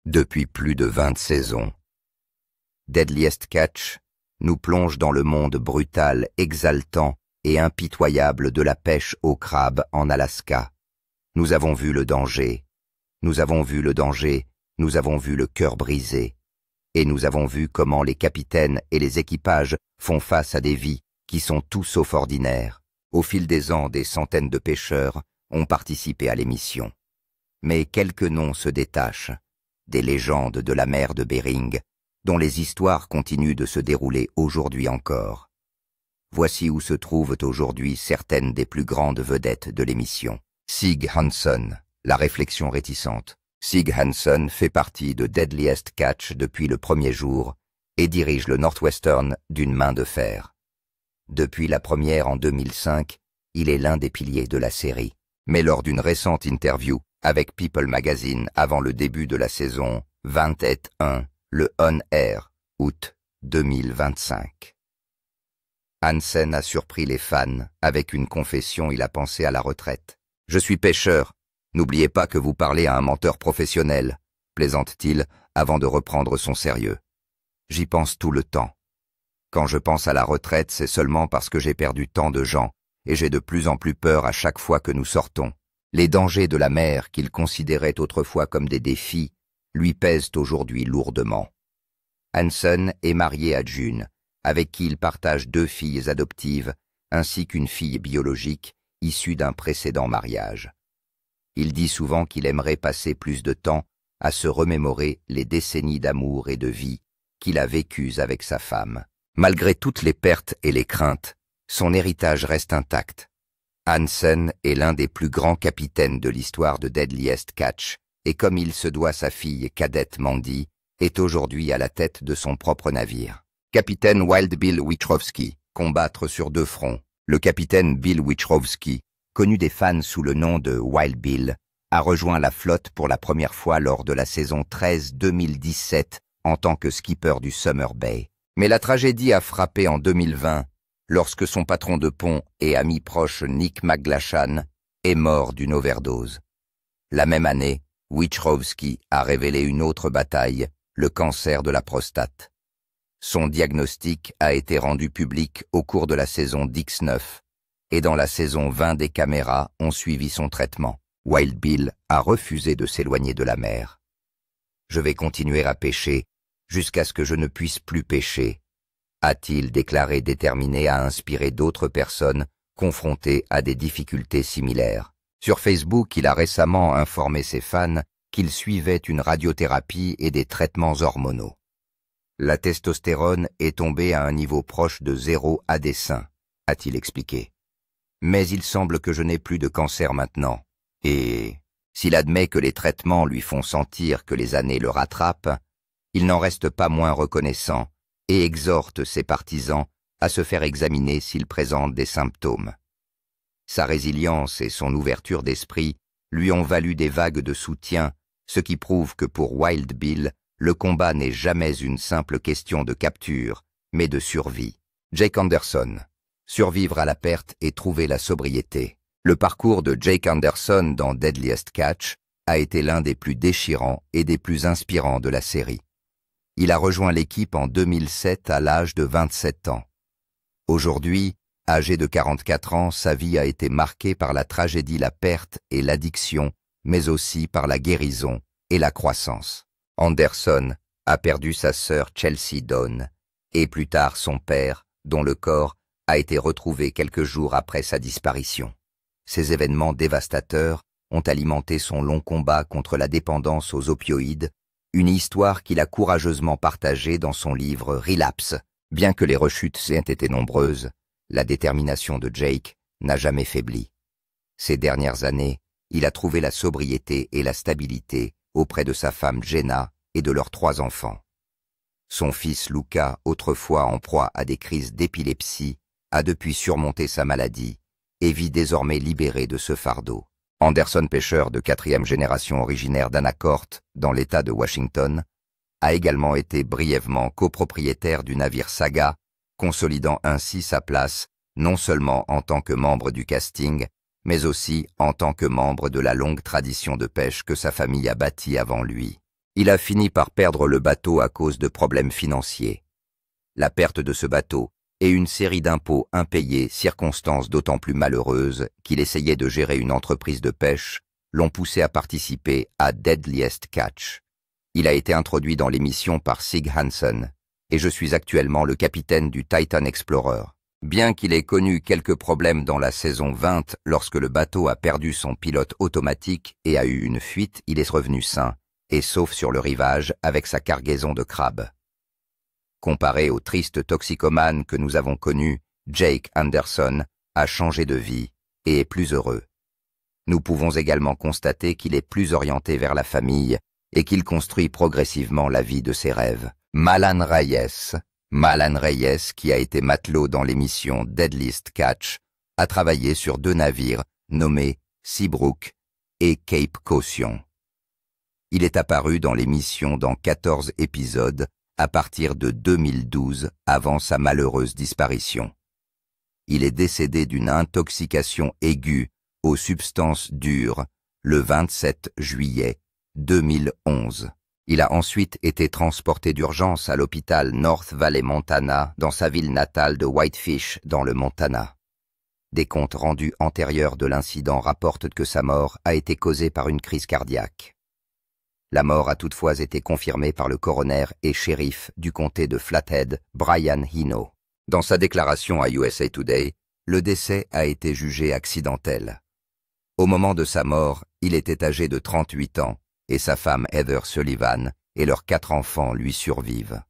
Depuis plus de 20 saisons, Deadliest Catch nous plonge dans le monde brutal, exaltant et impitoyable de la pêche au crabe en Alaska. Nous avons vu le danger, nous avons vu le cœur brisé, et nous avons vu comment les capitaines et les équipages font face à des vies qui sont tout sauf ordinaires. Au fil des ans, des centaines de pêcheurs ont participé à l'émission. Mais quelques noms se détachent, des légendes de la mer de Bering, dont les histoires continuent de se dérouler aujourd'hui encore. Voici où se trouvent aujourd'hui certaines des plus grandes vedettes de l'émission. Sig Hansen, la réflexion réticente. Sig Hansen fait partie de Deadliest Catch depuis le premier jour et dirige le Northwestern d'une main de fer. Depuis la première en 2005, il est l'un des piliers de la série. Mais lors d'une récente interview avec People Magazine avant le début de la saison 21, le On-Air, août 2025. Hansen a surpris les fans avec une confession. Il a pensé à la retraite. « Je suis pêcheur. N'oubliez pas que vous parlez à un menteur professionnel, » plaisante-t-il avant de reprendre son sérieux. « J'y pense tout le temps. Quand je pense à la retraite, c'est seulement parce que j'ai perdu tant de gens et j'ai de plus en plus peur à chaque fois que nous sortons. Les dangers de la mer qu'il considérait autrefois comme des défis lui pèsent aujourd'hui lourdement. » Hansen est marié à June, avec qui il partage 2 filles adoptives ainsi qu'une fille biologique issue d'un précédent mariage. Il dit souvent qu'il aimerait passer plus de temps à se remémorer les décennies d'amour et de vie qu'il a vécues avec sa femme. Malgré toutes les pertes et les craintes, son héritage reste intact. Hansen est l'un des plus grands capitaines de l'histoire de Deadliest Catch, et comme il se doit sa fille cadette Mandy, est aujourd'hui à la tête de son propre navire. Capitaine Wild Bill Wichrowski, combattre sur 2 fronts. Le capitaine Bill Wichrowski, connu des fans sous le nom de Wild Bill, a rejoint la flotte pour la première fois lors de la saison 13 2017 en tant que skipper du Summer Bay. Mais la tragédie a frappé en 2020 lorsque son patron de pont et ami proche Nick McGlashan est mort d'une overdose. La même année, Wichrowski a révélé une autre bataille, le cancer de la prostate. Son diagnostic a été rendu public au cours de la saison X9, et dans la saison 20 des caméras ont suivi son traitement. Wild Bill a refusé de s'éloigner de la mer. « Je vais continuer à pêcher jusqu'à ce que je ne puisse plus pêcher », a-t-il déclaré, déterminé à inspirer d'autres personnes confrontées à des difficultés similaires. Sur Facebook, il a récemment informé ses fans qu'il suivait une radiothérapie et des traitements hormonaux. La testostérone est tombée à un niveau proche de 0 à dessein, a-t-il expliqué. Mais il semble que je n'ai plus de cancer maintenant. Et s'il admet que les traitements lui font sentir que les années le rattrapent, il n'en reste pas moins reconnaissant et exhorte ses partisans à se faire examiner s'ils présentent des symptômes. Sa résilience et son ouverture d'esprit lui ont valu des vagues de soutien, ce qui prouve que pour Wild Bill, le combat n'est jamais une simple question de capture, mais de survie. Jake Anderson. Survivre à la perte et trouver la sobriété. Le parcours de Jake Anderson dans Deadliest Catch a été l'un des plus déchirants et des plus inspirants de la série. Il a rejoint l'équipe en 2007 à l'âge de 27 ans. Aujourd'hui, âgé de 44 ans, sa vie a été marquée par la tragédie, la perte et l'addiction, mais aussi par la guérison et la croissance. Anderson a perdu sa sœur Chelsea Dawn et plus tard son père, dont le corps a été retrouvé quelques jours après sa disparition. Ces événements dévastateurs ont alimenté son long combat contre la dépendance aux opioïdes, une histoire qu'il a courageusement partagée dans son livre Relapse. Bien que les rechutes aient été nombreuses, la détermination de Jake n'a jamais faibli. Ces dernières années, il a trouvé la sobriété et la stabilité auprès de sa femme Jenna et de leurs 3 enfants. Son fils Luca, autrefois en proie à des crises d'épilepsie, a depuis surmonté sa maladie et vit désormais libéré de ce fardeau. Anderson, pêcheur de 4e génération originaire d'Anacourt, dans l'État de Washington, a également été brièvement copropriétaire du navire Saga, consolidant ainsi sa place non seulement en tant que membre du casting, mais aussi en tant que membre de la longue tradition de pêche que sa famille a bâtie avant lui. Il a fini par perdre le bateau à cause de problèmes financiers. La perte de ce bateau et une série d'impôts impayés, circonstances d'autant plus malheureuses qu'il essayait de gérer une entreprise de pêche, l'ont poussé à participer à Deadliest Catch. Il a été introduit dans l'émission par Sig Hansen, et je suis actuellement le capitaine du Titan Explorer. Bien qu'il ait connu quelques problèmes dans la saison 20 lorsque le bateau a perdu son pilote automatique et a eu une fuite, il est revenu sain et sauf sur le rivage avec sa cargaison de crabes. Comparé au triste toxicomane que nous avons connu, Jake Anderson a changé de vie et est plus heureux. Nous pouvons également constater qu'il est plus orienté vers la famille et qu'il construit progressivement la vie de ses rêves. Malan Reyes, qui a été matelot dans l'émission Deadliest Catch, a travaillé sur 2 navires nommés Seabrook et Cape Caution. Il est apparu dans l'émission dans 14 épisodes à partir de 2012 avant sa malheureuse disparition. Il est décédé d'une intoxication aiguë aux substances dures le 27 juillet 2011. Il a ensuite été transporté d'urgence à l'hôpital North Valley Montana dans sa ville natale de Whitefish dans le Montana. Des comptes rendus antérieurs de l'incident rapportent que sa mort a été causée par une crise cardiaque. La mort a toutefois été confirmée par le coroner et shérif du comté de Flathead, Brian Hino. Dans sa déclaration à USA Today, le décès a été jugé accidentel. Au moment de sa mort, il était âgé de 38 ans et sa femme Heather Sullivan et leurs 4 enfants lui survivent.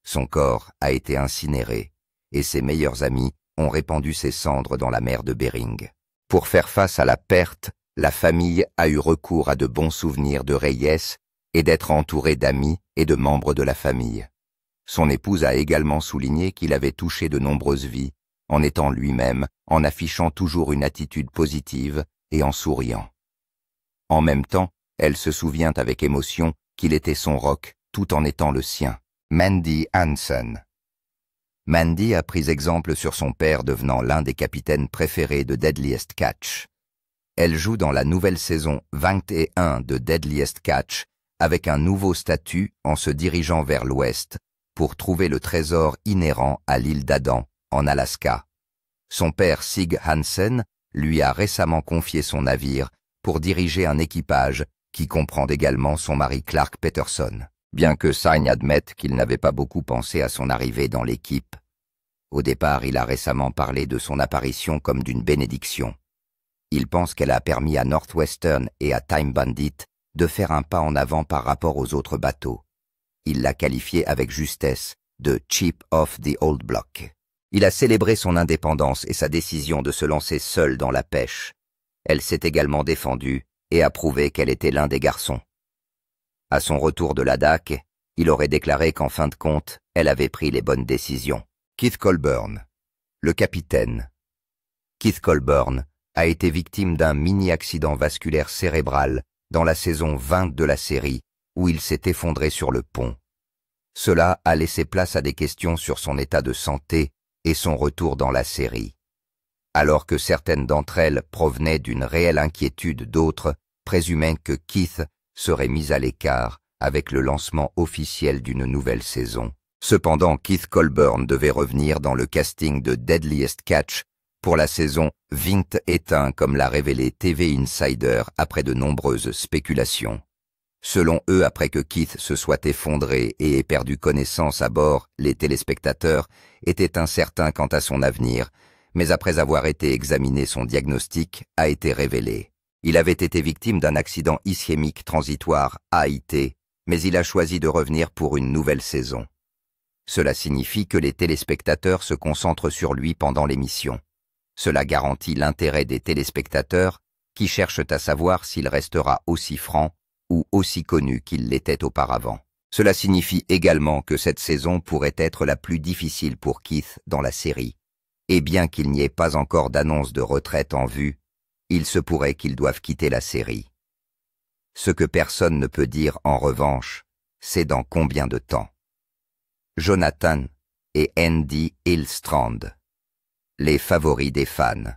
Son corps a été incinéré et ses meilleurs amis ont répandu ses cendres dans la mer de Bering. Pour faire face à la perte, la famille a eu recours à de bons souvenirs de Reyes et d'être entouré d'amis et de membres de la famille. Son épouse a également souligné qu'il avait touché de nombreuses vies, en étant lui-même, en affichant toujours une attitude positive et en souriant. En même temps, elle se souvient avec émotion qu'il était son rock tout en étant le sien. Mandy Hansen. Mandy a pris exemple sur son père devenant l'un des capitaines préférés de Deadliest Catch. Elle joue dans la nouvelle saison 21 de Deadliest Catch avec un nouveau statut en se dirigeant vers l'ouest pour trouver le trésor inhérent à l'île d'Adam, en Alaska. Son père Sig Hansen lui a récemment confié son navire pour diriger un équipage qui comprend également son mari Clark Peterson, bien que Sygne admette qu'il n'avait pas beaucoup pensé à son arrivée dans l'équipe. Au départ, il a récemment parlé de son apparition comme d'une bénédiction. Il pense qu'elle a permis à Northwestern et à Time Bandit de faire un pas en avant par rapport aux autres bateaux. Il l'a qualifié avec justesse de « Chip of the Old Block ». Il a célébré son indépendance et sa décision de se lancer seul dans la pêche. Elle s'est également défendue et a prouvé qu'elle était l'un des garçons. À son retour de Ladakh, il aurait déclaré qu'en fin de compte, elle avait pris les bonnes décisions. Keith Colburn, le capitaine. Keith Colburn a été victime d'un mini-accident vasculaire cérébral dans la saison 20 de la série, où il s'est effondré sur le pont. Cela a laissé place à des questions sur son état de santé et son retour dans la série. Alors que certaines d'entre elles provenaient d'une réelle inquiétude, d'autres présumaient que Keith serait mis à l'écart avec le lancement officiel d'une nouvelle saison. Cependant, Keith Colburn devait revenir dans le casting de Deadliest Catch pour la saison 21, comme l'a révélé TV Insider après de nombreuses spéculations. Selon eux, après que Keith se soit effondré et ait perdu connaissance à bord, les téléspectateurs étaient incertains quant à son avenir, mais après avoir été examiné, son diagnostic a été révélé. Il avait été victime d'un accident ischémique transitoire AIT, mais il a choisi de revenir pour une nouvelle saison. Cela signifie que les téléspectateurs se concentrent sur lui pendant l'émission. Cela garantit l'intérêt des téléspectateurs qui cherchent à savoir s'il restera aussi franc ou aussi connu qu'il l'était auparavant. Cela signifie également que cette saison pourrait être la plus difficile pour Keith dans la série. Et bien qu'il n'y ait pas encore d'annonce de retraite en vue, il se pourrait qu'ils doivent quitter la série. Ce que personne ne peut dire en revanche, c'est dans combien de temps. Jonathan et Andy Hillstrand, les favoris des fans.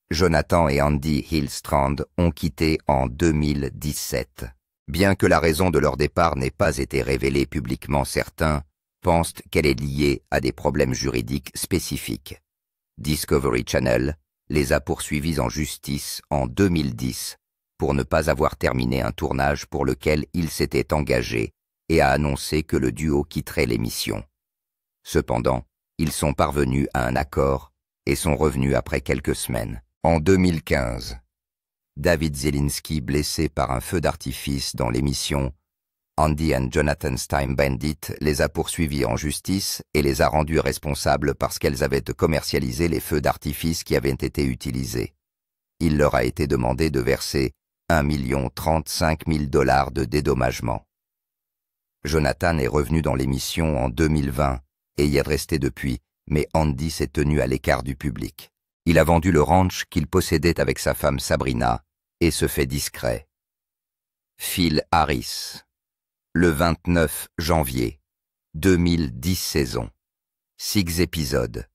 Jonathan et Andy Hillstrand ont quitté en 2017. Bien que la raison de leur départ n'ait pas été révélée publiquement, certains pensent qu'elle est liée à des problèmes juridiques spécifiques. Discovery Channel les a poursuivis en justice en 2010 pour ne pas avoir terminé un tournage pour lequel ils s'étaient engagés et a annoncé que le duo quitterait l'émission. Cependant, ils sont parvenus à un accord et sont revenus après quelques semaines. En 2015, David Zielinski, blessé par un feu d'artifice dans l'émission Andy and Jonathan's Time Bandit, les a poursuivis en justice et les a rendus responsables parce qu'elles avaient commercialisé les feux d'artifice qui avaient été utilisés. Il leur a été demandé de verser 1,035 million de dédommagement. Jonathan est revenu dans l'émission en 2020 et y est resté depuis, mais Andy s'est tenu à l'écart du public. Il a vendu le ranch qu'il possédait avec sa femme Sabrina et se fait discret. Phil Harris. Le 29 janvier 2010 saison. 6 épisodes.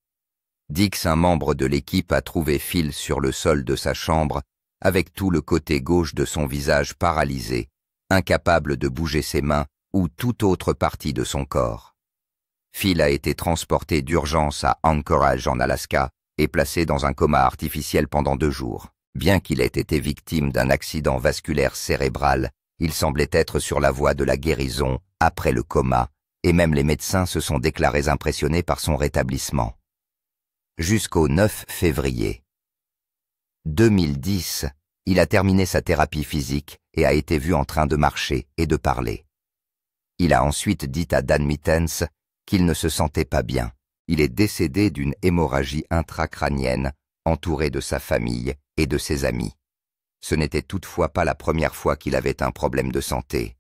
Dix, un membre de l'équipe, a trouvé Phil sur le sol de sa chambre avec tout le côté gauche de son visage paralysé, incapable de bouger ses mains ou toute autre partie de son corps. Phil a été transporté d'urgence à Anchorage en Alaska et placé dans un coma artificiel pendant 2 jours. Bien qu'il ait été victime d'un accident vasculaire cérébral, il semblait être sur la voie de la guérison après le coma, et même les médecins se sont déclarés impressionnés par son rétablissement. Jusqu'au 9 février 2010, il a terminé sa thérapie physique et a été vu en train de marcher et de parler. Il a ensuite dit à Dan Mittens qu'il ne se sentait pas bien. Il est décédé d'une hémorragie intracrânienne, entouré de sa famille et de ses amis. Ce n'était toutefois pas la première fois qu'il avait un problème de santé.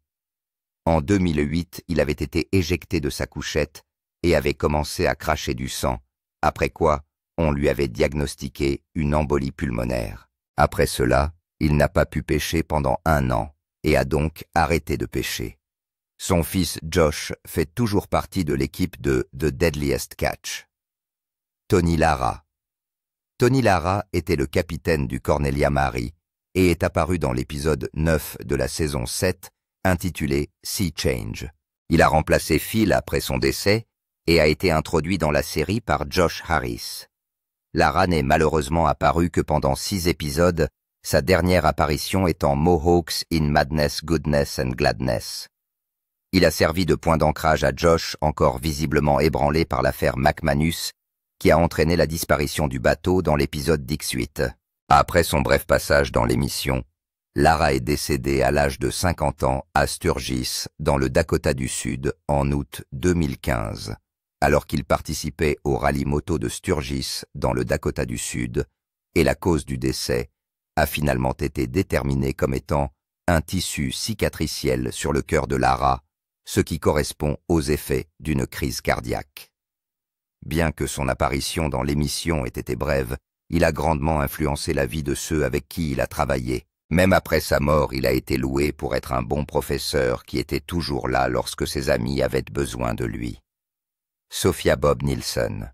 En 2008, il avait été éjecté de sa couchette et avait commencé à cracher du sang, après quoi on lui avait diagnostiqué une embolie pulmonaire. Après cela, il n'a pas pu pêcher pendant 1 an et a donc arrêté de pêcher. Son fils Josh fait toujours partie de l'équipe de The Deadliest Catch. Tony Lara. Tony Lara était le capitaine du Cornelia Mary et est apparu dans l'épisode 9 de la saison 7, intitulé Sea Change. Il a remplacé Phil après son décès et a été introduit dans la série par Josh Harris. Lara n'est malheureusement apparu que pendant 6 épisodes, sa dernière apparition étant Mohawks in Madness, Goodness and Gladness. Il a servi de point d'ancrage à Josh, encore visiblement ébranlé par l'affaire McManus, qui a entraîné la disparition du bateau dans l'épisode d'X8. Après son bref passage dans l'émission, Lara est décédée à l'âge de 50 ans à Sturgis, dans le Dakota du Sud, en août 2015, alors qu'il participait au rallye moto de Sturgis, dans le Dakota du Sud, et la cause du décès a finalement été déterminée comme étant un tissu cicatriciel sur le cœur de Lara, ce qui correspond aux effets d'une crise cardiaque. Bien que son apparition dans l'émission ait été brève, il a grandement influencé la vie de ceux avec qui il a travaillé. Même après sa mort, il a été loué pour être un bon professeur qui était toujours là lorsque ses amis avaient besoin de lui. Sophia Bob Nilsson.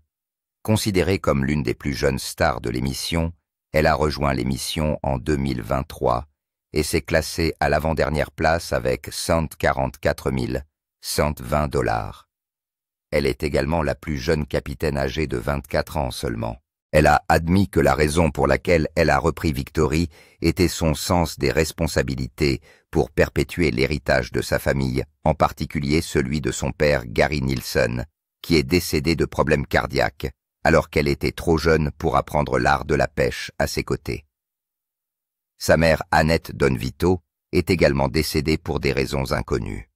Considérée comme l'une des plus jeunes stars de l'émission, elle a rejoint l'émission en 2023 et s'est classée à l'avant-dernière place avec 144 120 $. Elle est également la plus jeune capitaine âgée de 24 ans seulement. Elle a admis que la raison pour laquelle elle a repris Victory était son sens des responsabilités pour perpétuer l'héritage de sa famille, en particulier celui de son père Gary Nilsson, qui est décédé de problèmes cardiaques, alors qu'elle était trop jeune pour apprendre l'art de la pêche à ses côtés. Sa mère Annette Donvito est également décédée pour des raisons inconnues.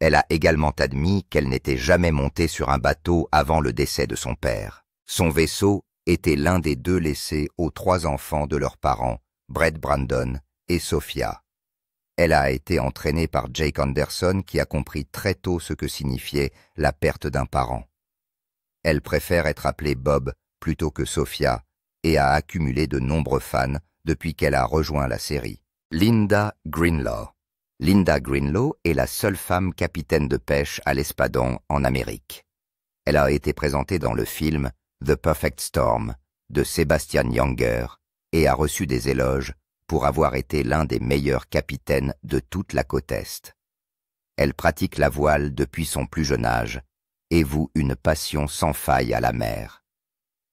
Elle a également admis qu'elle n'était jamais montée sur un bateau avant le décès de son père. Son vaisseau était l'un des 2 laissés aux 3 enfants de leurs parents, Brett Brandon et Sophia. Elle a été entraînée par Jake Anderson qui a compris très tôt ce que signifiait la perte d'un parent. Elle préfère être appelée Bob plutôt que Sophia et a accumulé de nombreux fans depuis qu'elle a rejoint la série. Linda Greenlaw. Linda Greenlaw est la seule femme capitaine de pêche à l'espadon en Amérique. Elle a été présentée dans le film The Perfect Storm de Sebastian Junger et a reçu des éloges pour avoir été l'un des meilleurs capitaines de toute la côte Est. Elle pratique la voile depuis son plus jeune âge et voue une passion sans faille à la mer.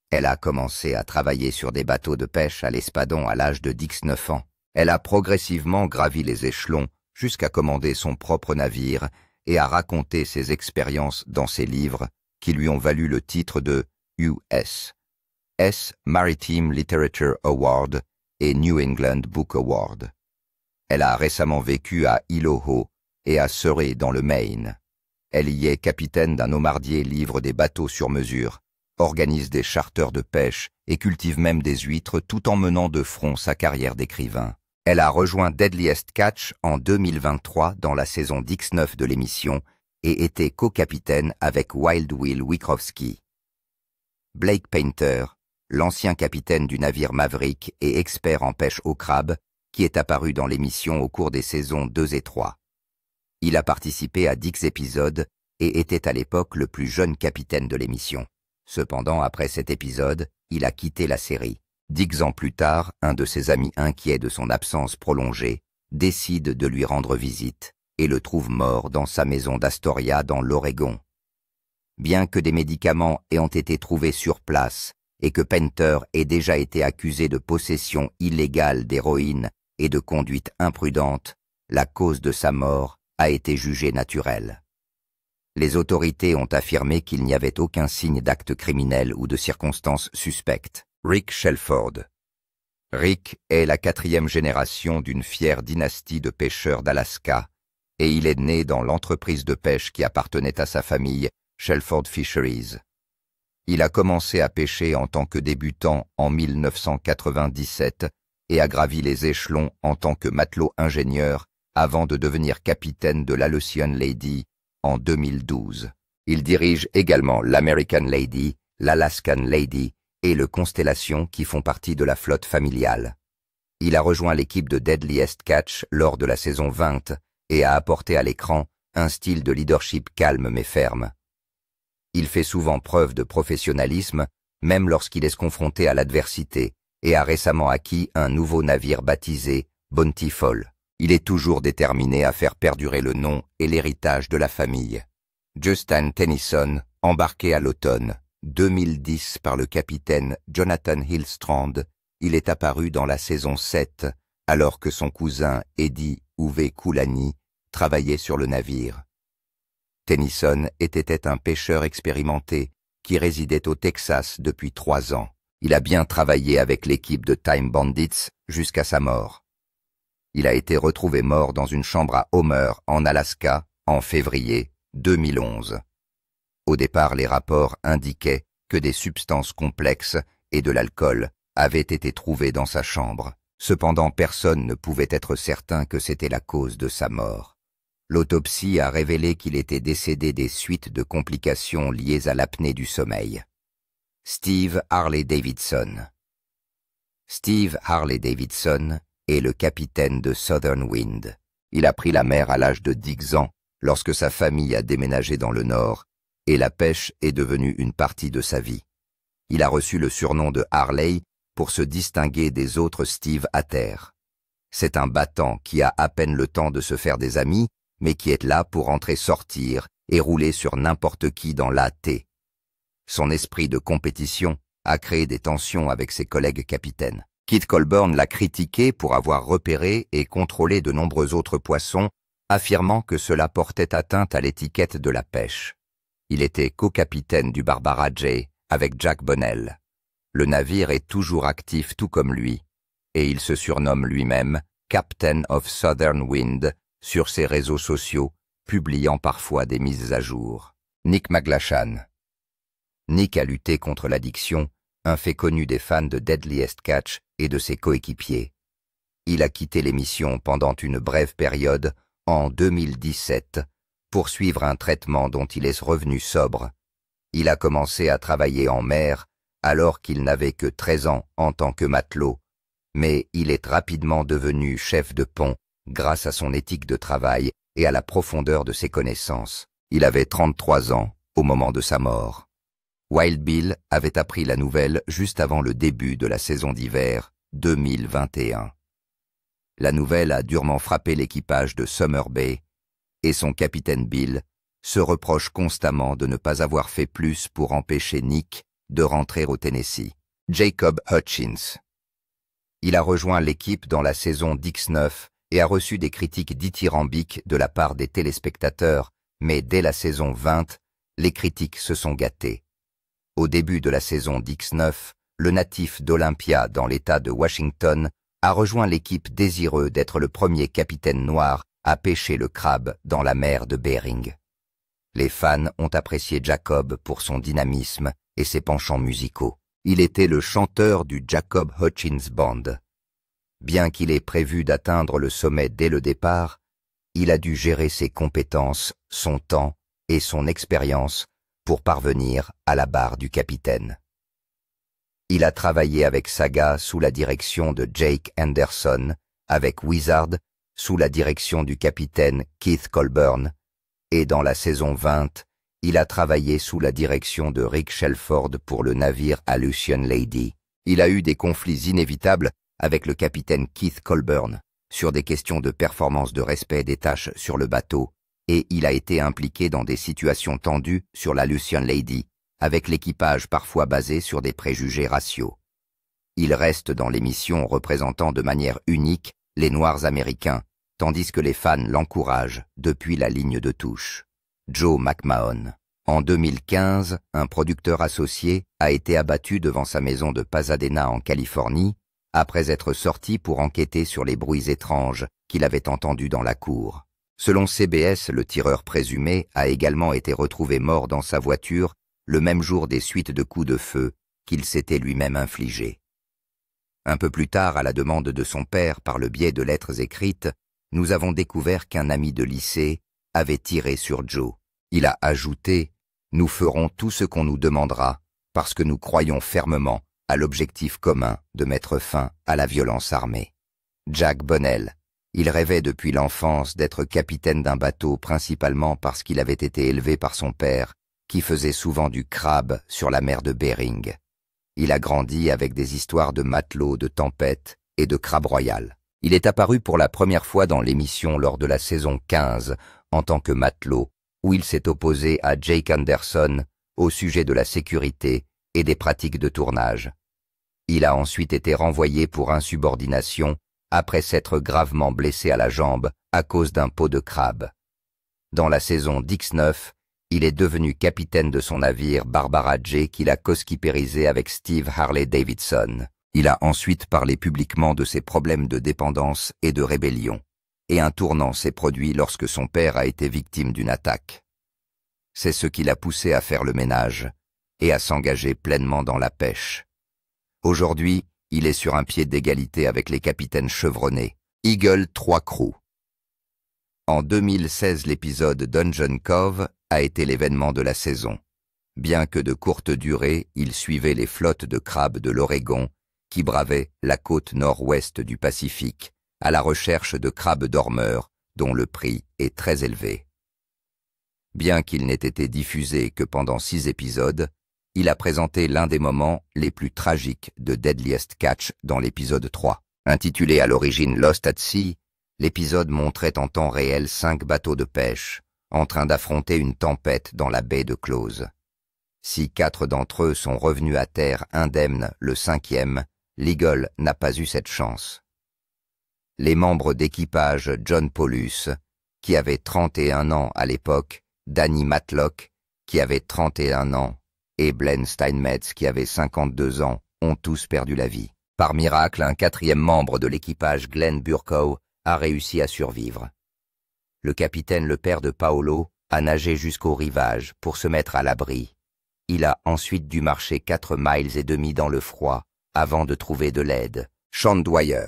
Elle a commencé à travailler sur des bateaux de pêche à l'Espadon à l'âge de 19 ans. Elle a progressivement gravi les échelons jusqu'à commander son propre navire et à raconter ses expériences dans ses livres qui lui ont valu le titre de U.S. Maritime Literature Award et New England Book Award. Elle a récemment vécu à Iloho et à Surrey dans le Maine. Elle y est capitaine d'un homardier, livre des bateaux sur mesure, organise des charters de pêche et cultive même des huîtres tout en menant de front sa carrière d'écrivain. Elle a rejoint Deadliest Catch en 2023 dans la saison X9 de l'émission et était co-capitaine avec Wild Will Wichrowski. Blake Painter, l'ancien capitaine du navire Maverick et expert en pêche au crabe, qui est apparu dans l'émission au cours des saisons 2 et 3. Il a participé à 10 épisodes et était à l'époque le plus jeune capitaine de l'émission. Cependant, après cet épisode, il a quitté la série. 10 ans plus tard, un de ses amis inquiet de son absence prolongée décide de lui rendre visite et le trouve mort dans sa maison d'Astoria dans l'Oregon. Bien que des médicaments aient été trouvés sur place et que Painter ait déjà été accusé de possession illégale d'héroïne et de conduite imprudente, la cause de sa mort a été jugée naturelle. Les autorités ont affirmé qu'il n'y avait aucun signe d'acte criminel ou de circonstances suspectes. Rick Shelford. Rick est la 4e génération d'une fière dynastie de pêcheurs d'Alaska et il est né dans l'entreprise de pêche qui appartenait à sa famille, Shelford Fisheries. Il a commencé à pêcher en tant que débutant en 1997 et a gravi les échelons en tant que matelot-ingénieur avant de devenir capitaine de l'Aleutian Lady en 2012. Il dirige également l'American Lady, l'Alaskan Lady et le Constellation qui font partie de la flotte familiale. Il a rejoint l'équipe de Deadliest Catch lors de la saison 20 et a apporté à l'écran un style de leadership calme mais ferme. Il fait souvent preuve de professionnalisme, même lorsqu'il est confronté à l'adversité, et a récemment acquis un nouveau navire baptisé Bountiful. Il est toujours déterminé à faire perdurer le nom et l'héritage de la famille. Justin Tennyson, embarqué à l'automne 2010 par le capitaine Jonathan Hillstrand, il est apparu dans la saison 7, alors que son cousin Eddie Uwe Kulani travaillait sur le navire. Tennyson était un pêcheur expérimenté qui résidait au Texas depuis 3 ans. Il a bien travaillé avec l'équipe de Time Bandits jusqu'à sa mort. Il a été retrouvé mort dans une chambre à Homer, en Alaska, en février 2011. Au départ, les rapports indiquaient que des substances complexes et de l'alcool avaient été trouvés dans sa chambre. Cependant, personne ne pouvait être certain que c'était la cause de sa mort. L'autopsie a révélé qu'il était décédé des suites de complications liées à l'apnée du sommeil. Steve Harley-Davidson. Steve Harley-Davidson est le capitaine de Southern Wind. Il a pris la mer à l'âge de 10 ans lorsque sa famille a déménagé dans le nord et la pêche est devenue une partie de sa vie. Il a reçu le surnom de Harley pour se distinguer des autres Steve à terre. C'est un battant qui a à peine le temps de se faire des amis, mais qui est là pour entrer sortir et rouler sur n'importe qui dans l'AT. Son esprit de compétition a créé des tensions avec ses collègues capitaines. Kit Colburn l'a critiqué pour avoir repéré et contrôlé de nombreux autres poissons, affirmant que cela portait atteinte à l'étiquette de la pêche. Il était co-capitaine du Barbara J avec Jack Bonnell. Le navire est toujours actif tout comme lui, et il se surnomme lui-même Captain of Southern Wind sur ses réseaux sociaux, publiant parfois des mises à jour. Nick McGlashan. Nick a lutté contre l'addiction, un fait connu des fans de Deadliest Catch et de ses coéquipiers. Il a quitté l'émission pendant une brève période, en 2017, pour suivre un traitement dont il est revenu sobre. Il a commencé à travailler en mer alors qu'il n'avait que 13 ans en tant que matelot, mais il est rapidement devenu chef de pont grâce à son éthique de travail et à la profondeur de ses connaissances. Il avait 33 ans au moment de sa mort. Wild Bill avait appris la nouvelle juste avant le début de la saison d'hiver 2021. La nouvelle a durement frappé l'équipage de Summer Bay, et son capitaine Bill se reproche constamment de ne pas avoir fait plus pour empêcher Nick de rentrer au Tennessee. Jacob Hutchins. Il a rejoint l'équipe dans la saison d'X9 et a reçu des critiques dithyrambiques de la part des téléspectateurs, mais dès la saison 20, les critiques se sont gâtées. Au début de la saison d'X9, le natif d'Olympia dans l'État de Washington a rejoint l'équipe désireux d'être le premier capitaine noir à pêcher le crabe dans la mer de Bering. Les fans ont apprécié Jacob pour son dynamisme et ses penchants musicaux. Il était le chanteur du Jacob Hutchins Band. Bien qu'il ait prévu d'atteindre le sommet dès le départ, il a dû gérer ses compétences, son temps et son expérience pour parvenir à la barre du capitaine. Il a travaillé avec Saga sous la direction de Jake Anderson, avec Wizard sous la direction du capitaine Keith Colburn, et dans la saison 20, il a travaillé sous la direction de Rick Shelford pour le navire Aleutian Lady. Il a eu des conflits inévitables avec le capitaine Keith Colburn sur des questions de performance de respect des tâches sur le bateau, et il a été impliqué dans des situations tendues sur l'Aleutian Lady, avec l'équipage parfois basé sur des préjugés raciaux. Il reste dans l'émission représentant de manière unique les Noirs américains, tandis que les fans l'encouragent depuis la ligne de touche. Joe McMahon. En 2015, un producteur associé a été abattu devant sa maison de Pasadena en Californie, après être sorti pour enquêter sur les bruits étranges qu'il avait entendus dans la cour. Selon CBS, le tireur présumé a également été retrouvé mort dans sa voiture le même jour des suites de coups de feu qu'il s'était lui-même infligés. Un peu plus tard, à la demande de son père par le biais de lettres écrites, nous avons découvert qu'un ami de lycée avait tiré sur Joe. Il a ajouté « Nous ferons tout ce qu'on nous demandera parce que nous croyons fermement à l'objectif commun de mettre fin à la violence armée. » Jack Bonnell. Il rêvait depuis l'enfance d'être capitaine d'un bateau principalement parce qu'il avait été élevé par son père, qui faisait souvent du crabe sur la mer de Bering. Il a grandi avec des histoires de matelots, de tempêtes et de crabe royal. Il est apparu pour la première fois dans l'émission lors de la saison 15 en tant que matelot, où il s'est opposé à Jake Anderson au sujet de la sécurité et des pratiques de tournage. Il a ensuite été renvoyé pour insubordination après s'être gravement blessé à la jambe à cause d'un pot de crabe. Dans la saison d'X9, il est devenu capitaine de son navire Barbara J qu'il a co-skipperisé avec Steve Harley-Davidson. Il a ensuite parlé publiquement de ses problèmes de dépendance et de rébellion, et un tournant s'est produit lorsque son père a été victime d'une attaque. C'est ce qui l'a poussé à faire le ménage et à s'engager pleinement dans la pêche. Aujourd'hui, il est sur un pied d'égalité avec les capitaines chevronnés, Eagle 3 Crew. En 2016, l'épisode Dungeon Cove a été l'événement de la saison. Bien que de courte durée, il suivait les flottes de crabes de l'Oregon qui bravaient la côte nord-ouest du Pacifique à la recherche de crabes dormeurs dont le prix est très élevé. Bien qu'il n'ait été diffusé que pendant 6 épisodes, il a présenté l'un des moments les plus tragiques de Deadliest Catch dans l'épisode 3. Intitulé à l'origine Lost at Sea, l'épisode montrait en temps réel 5 bateaux de pêche en train d'affronter une tempête dans la baie de Close. Si 4 d'entre eux sont revenus à terre indemnes le 5e, l'Eagle n'a pas eu cette chance. Les membres d'équipage John Paulus, qui avait 31 ans à l'époque, Danny Matlock, qui avait 31 ans, et Blaine Steinmetz, qui avait 52 ans, ont tous perdu la vie. Par miracle, un 4e membre de l'équipage, Glenn Burkow, a réussi à survivre. Le capitaine, le père de Paolo, a nagé jusqu'au rivage pour se mettre à l'abri. Il a ensuite dû marcher 4 miles et demi dans le froid avant de trouver de l'aide. Sean Dwyer.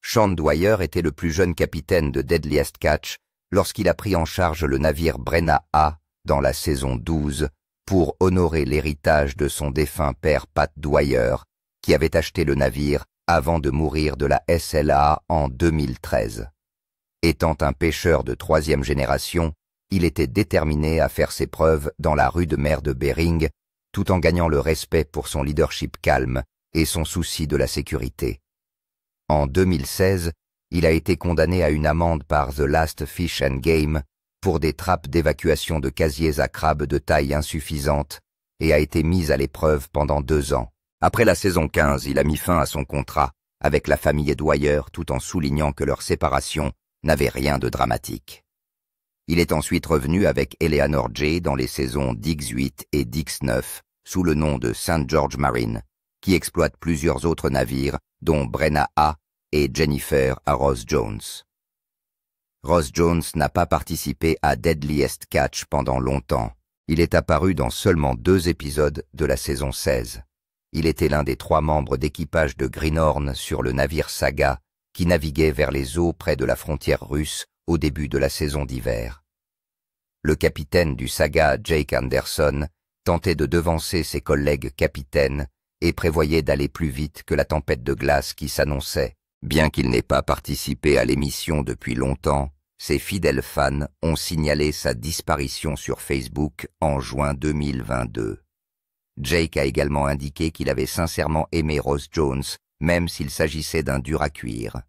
Sean Dwyer était le plus jeune capitaine de Deadliest Catch lorsqu'il a pris en charge le navire Brenna A dans la saison 12 pour honorer l'héritage de son défunt père Pat Dwyer, qui avait acheté le navire avant de mourir de la SLA en 2013. Étant un pêcheur de 3e génération, il était déterminé à faire ses preuves dans la rude mer de Bering, tout en gagnant le respect pour son leadership calme et son souci de la sécurité. En 2016, Il a été condamné à une amende par The Last Fish and Game pour des trappes d'évacuation de casiers à crabes de taille insuffisante et a été mis à l'épreuve pendant 2 ans. Après la saison 15, il a mis fin à son contrat avec la famille Dwyer tout en soulignant que leur séparation n'avait rien de dramatique. Il est ensuite revenu avec Eleanor J dans les saisons d'X8 et d'X9 sous le nom de St. George Marine, qui exploite plusieurs autres navires, dont Brenna A et Jennifer à Ross Jones. Ross Jones n'a pas participé à Deadliest Catch pendant longtemps. Il est apparu dans seulement 2 épisodes de la saison 16. Il était l'un des 3 membres d'équipage de Greenhorn sur le navire Saga qui naviguait vers les eaux près de la frontière russe au début de la saison d'hiver. Le capitaine du Saga, Jake Anderson, tentait de devancer ses collègues capitaines et prévoyait d'aller plus vite que la tempête de glace qui s'annonçait. Bien qu'il n'ait pas participé à l'émission depuis longtemps, ses fidèles fans ont signalé sa disparition sur Facebook en juin 2022. Jake a également indiqué qu'il avait sincèrement aimé Ross Jones, même s'il s'agissait d'un dur à cuire.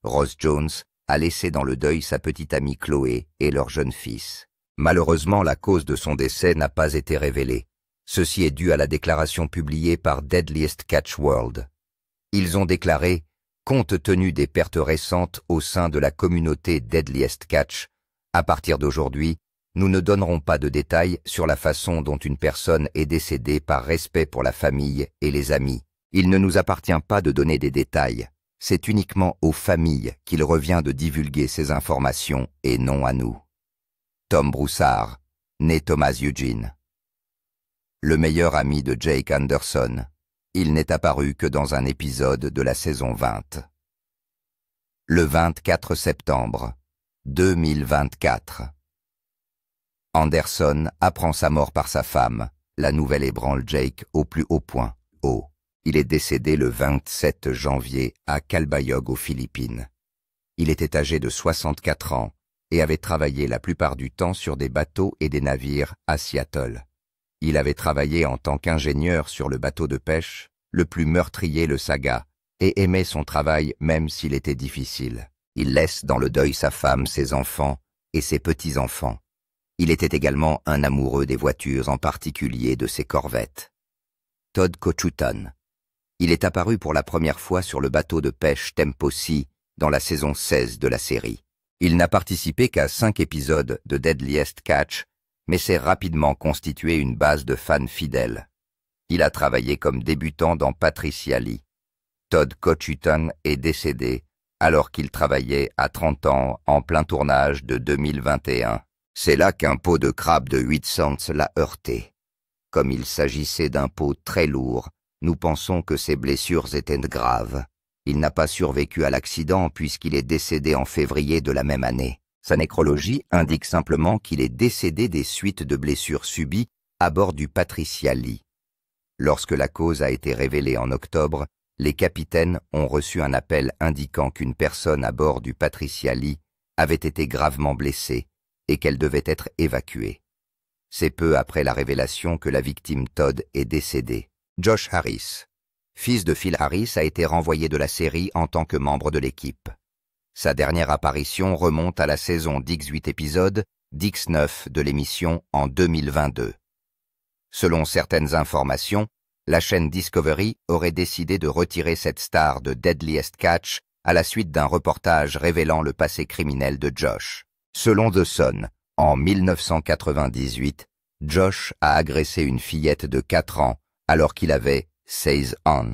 Ross Jones a laissé dans le deuil sa petite amie Chloé et leur jeune fils. Malheureusement, la cause de son décès n'a pas été révélée. Ceci est dû à la déclaration publiée par Deadliest Catch World. Ils ont déclaré « Compte tenu des pertes récentes au sein de la communauté Deadliest Catch, à partir d'aujourd'hui, nous ne donnerons pas de détails sur la façon dont une personne est décédée par respect pour la famille et les amis. Il ne nous appartient pas de donner des détails. C'est uniquement aux familles qu'il revient de divulguer ces informations et non à nous. » Tom Broussard, né Thomas Eugene. Le meilleur ami de Jake Anderson, il n'est apparu que dans un épisode de la saison 20. Le 24 septembre 2024. Anderson apprend sa mort par sa femme. La nouvelle ébranle Jake au plus haut point. Il est décédé le 27 janvier à Calbayog aux Philippines. Il était âgé de 64 ans et avait travaillé la plupart du temps sur des bateaux et des navires à Seattle. Il avait travaillé en tant qu'ingénieur sur le bateau de pêche, le plus meurtrier, le Saga, et aimait son travail même s'il était difficile. Il laisse dans le deuil sa femme, ses enfants et ses petits-enfants. Il était également un amoureux des voitures, en particulier de ses corvettes. Todd Kochuton. Il est apparu pour la première fois sur le bateau de pêche Tempo Sea dans la saison 16 de la série. Il n'a participé qu'à 5 épisodes de Deadliest Catch, mais s'est rapidement constitué une base de fans fidèles. Il a travaillé comme débutant dans Patricia Lee. Todd Kochuton est décédé alors qu'il travaillait à 30 ans en plein tournage de 2021. C'est là qu'un pot de crabe de 8 cents l'a heurté. Comme il s'agissait d'un pot très lourd, nous pensons que ses blessures étaient graves. Il n'a pas survécu à l'accident puisqu'il est décédé en février de la même année. Sa nécrologie indique simplement qu'il est décédé des suites de blessures subies à bord du Patricia Lee. Lorsque la cause a été révélée en octobre, les capitaines ont reçu un appel indiquant qu'une personne à bord du Patricia Lee avait été gravement blessée et qu'elle devait être évacuée. C'est peu après la révélation que la victime Todd est décédée. Josh Harris, fils de Phil Harris, a été renvoyé de la série en tant que membre de l'équipe. Sa dernière apparition remonte à la saison d'X8 épisodes d'X9 de l'émission en 2022. Selon certaines informations, la chaîne Discovery aurait décidé de retirer cette star de Deadliest Catch à la suite d'un reportage révélant le passé criminel de Josh. Selon The Sun, en 1998, Josh a agressé une fillette de 4 ans alors qu'il avait 16 ans.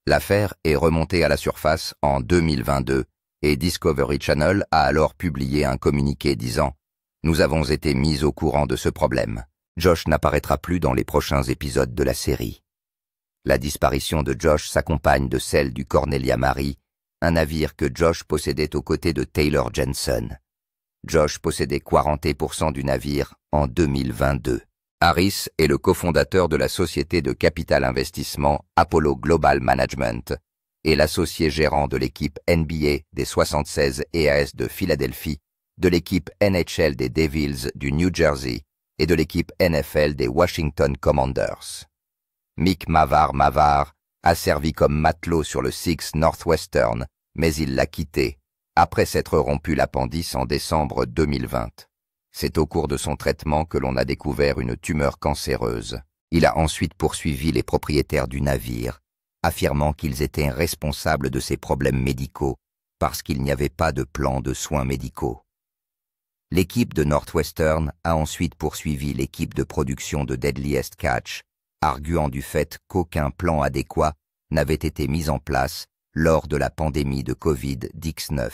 L'affaire est remontée à la surface en 2022 et Discovery Channel a alors publié un communiqué disant « Nous avons été mis au courant de ce problème. Josh n'apparaîtra plus dans les prochains épisodes de la série. » La disparition de Josh s'accompagne de celle du Cornelia Mary, un navire que Josh possédait aux côtés de Taylor Jensen. Josh possédait 40% du navire en 2022. Harris est le cofondateur de la société de capital investissement Apollo Global Management et l'associé gérant de l'équipe NBA des 76 EAS de Philadelphie, de l'équipe NHL des Devils du New Jersey et de l'équipe NFL des Washington Commanders. Mick Mavar a servi comme matelot sur le Six Northwestern mais il l'a quitté, après s'être rompu l'appendice en décembre 2020. C'est au cours de son traitement que l'on a découvert une tumeur cancéreuse. Il a ensuite poursuivi les propriétaires du navire, affirmant qu'ils étaient responsables de ses problèmes médicaux parce qu'il n'y avait pas de plan de soins médicaux. L'équipe de Northwestern a ensuite poursuivi l'équipe de production de Deadliest Catch, arguant du fait qu'aucun plan adéquat n'avait été mis en place lors de la pandémie de Covid-19.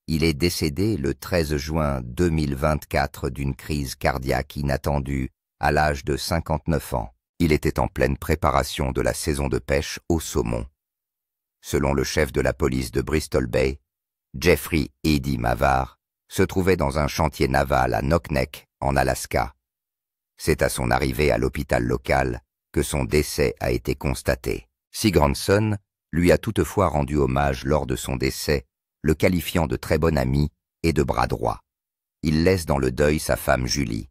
Il est décédé le 13 juin 2024 d'une crise cardiaque inattendue à l'âge de 59 ans. Il était en pleine préparation de la saison de pêche au saumon. Selon le chef de la police de Bristol Bay, Jeffrey Eddie Mavar, se trouvait dans un chantier naval à Knockneck, en Alaska. C'est à son arrivée à l'hôpital local que son décès a été constaté. Sigurdsson lui a toutefois rendu hommage lors de son décès, le qualifiant de très bon ami et de bras droit. Il laisse dans le deuil sa femme Julie.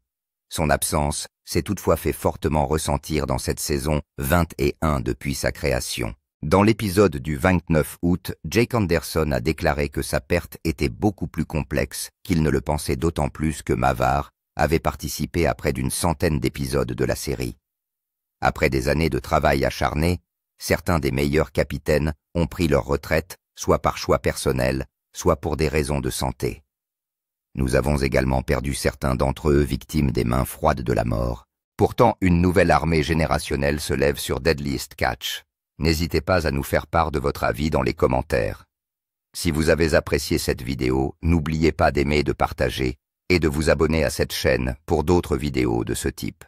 Son absence s'est toutefois fait fortement ressentir dans cette saison 21 depuis sa création. Dans l'épisode du 29 août, Jake Anderson a déclaré que sa perte était beaucoup plus complexe qu'il ne le pensait, d'autant plus que Mavar avait participé à près d'une centaine d'épisodes de la série. Après des années de travail acharné, certains des meilleurs capitaines ont pris leur retraite, soit par choix personnel, soit pour des raisons de santé. Nous avons également perdu certains d'entre eux victimes des mains froides de la mort. Pourtant, une nouvelle armée générationnelle se lève sur Deadliest Catch. N'hésitez pas à nous faire part de votre avis dans les commentaires. Si vous avez apprécié cette vidéo, n'oubliez pas d'aimer et de partager, et de vous abonner à cette chaîne pour d'autres vidéos de ce type.